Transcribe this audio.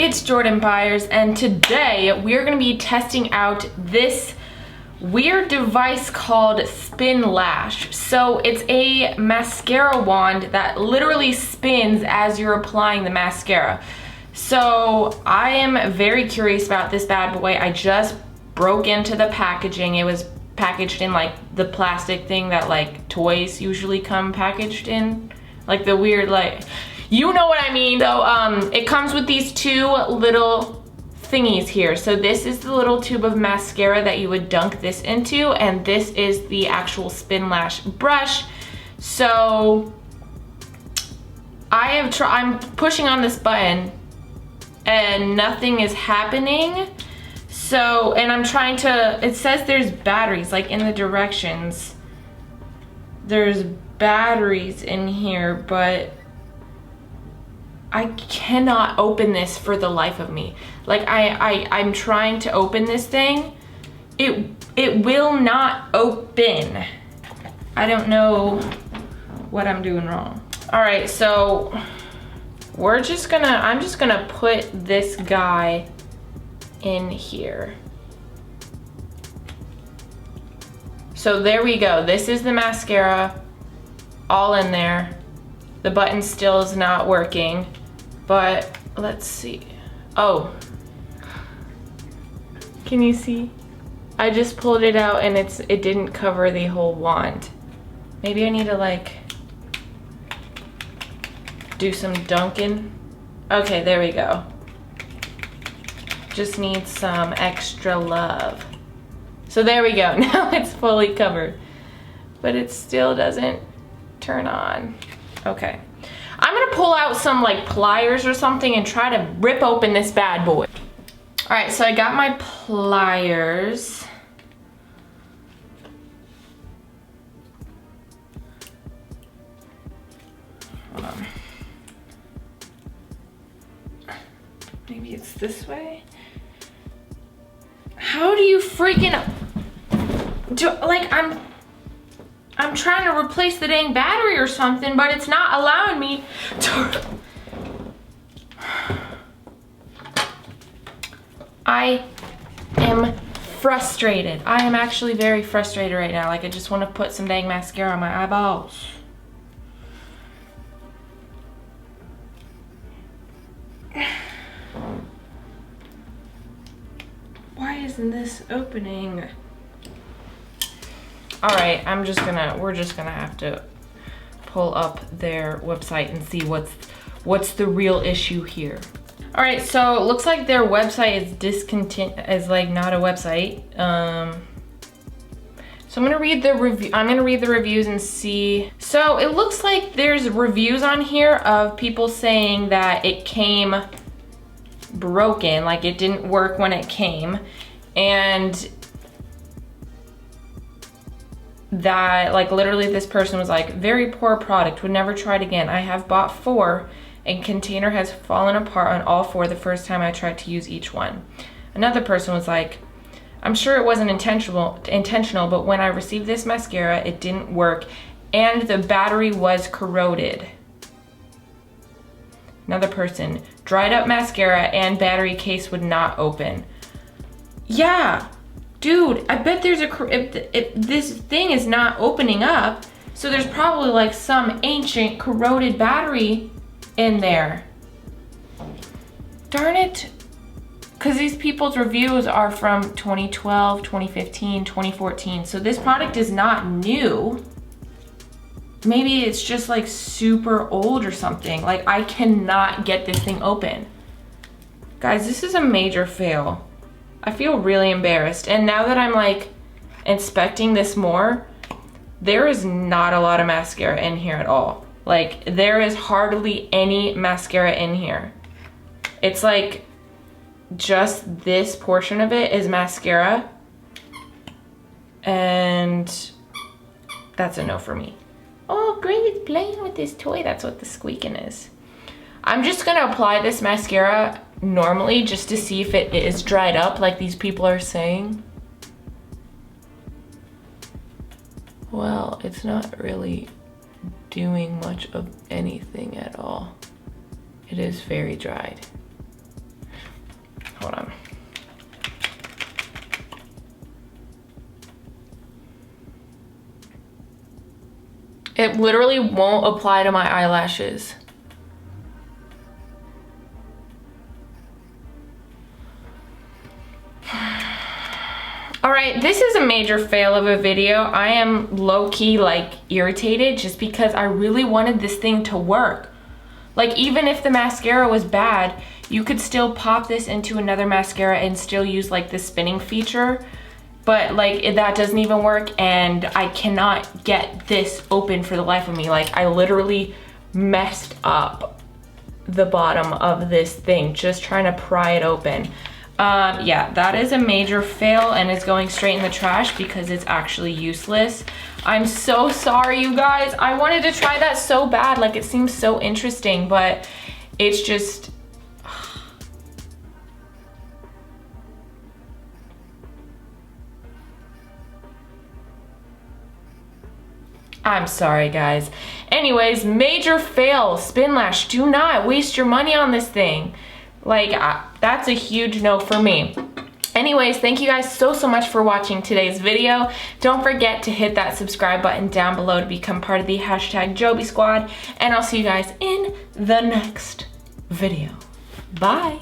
it's Jordan Byers, and today we're going to be testing out this weird device called Spin Lash. So it's a mascara wand that literally spins as you're applying the mascara. So I am very curious about this bad boy. I just broke into the packaging. It was packaged in like the plastic thing that like toys usually come packaged in, like the weird, like, you know what I mean though. It comes with these two little thingies here. So this is the little tube of mascara that you would dunk this into, and this is the actual Spin Lash brush. So I'm pushing on this button and nothing is happening. So, and I'm trying to, it says there's batteries, like in the directions. There's batteries in here, but I cannot open this for the life of me. Like I'm trying to open this thing. It will not open. I don't know what I'm doing wrong. All right, so I'm just gonna put this guy in here. So there we go. This is the mascara all in there. The button still is not working, but let's see. Oh, can you see? I just pulled it out and it didn't cover the whole wand. Maybe I need to like do some dunking. Okay, there we go. Just need some extra love. So there we go. Now it's fully covered, but it still doesn't turn on. Okay, I'm gonna pull out some like pliers or something and try to rip open this bad boy. All right, so I got my pliers. Hold on. Maybe it's this way. How do you freaking do, like, I'm trying to replace the dang battery or something, but it's not allowing me to. I am frustrated. I am actually very frustrated right now. Like, I just want to put some dang mascara on my eyeballs. Why isn't this opening? All right, we're just gonna have to pull up their website and see what's the real issue here. All right, so it looks like their website is like not a website. So I'm gonna read the review. I'm gonna read the reviews and see. So it looks like there's reviews on here of people saying that it came broken, like it didn't work when it came, and that like literally this person was like, very poor product, would never try it again. I have bought 4 and container has fallen apart on all 4 the first time I tried to use each one. Another person was like, I'm sure it wasn't intentional, but when I received this mascara, it didn't work and the battery was corroded. Another person, dried up mascara and battery case would not open. Yeah, dude, I bet there's if this thing is not opening up, so there's probably like some ancient corroded battery in there. Darn it. Because these people's reviews are from 2012, 2015, 2014. So this product is not new. Maybe it's just like super old or something. Like I cannot get this thing open. Guys, this is a major fail. I feel really embarrassed. And now that I'm like inspecting this more, there is not a lot of mascara in here at all. Like there is hardly any mascara in here. It's like just this portion of it is mascara, and that's a no for me. Oh, Grady's playing with this toy. That's what the squeaking is. I'm just gonna apply this mascara normally just to see if it is dried up like these people are saying. Well, it's not really doing much of anything at all. It is very dried. It literally won't apply to my eyelashes. All right, this is a major fail of a video. I am low-key like irritated just because I really wanted this thing to work. Like, even if the mascara was bad, you could still pop this into another mascara and still use like the spinning feature. But like that doesn't even work, and I cannot get this open for the life of me. Like, I literally messed up the bottom of this thing just trying to pry it open. Yeah, that is a major fail, and it's going straight in the trash because it's actually useless. I'm so sorry, you guys. I wanted to try that so bad. Like, it seems so interesting, but it's just... I'm sorry, guys. Anyways, major fail. Spin Lash. Do not waste your money on this thing. Like, that's a huge no for me. Anyways, thank you guys so much for watching today's video. Don't forget to hit that subscribe button down below to become part of the #Joby squad. And I'll see you guys in the next video. Bye.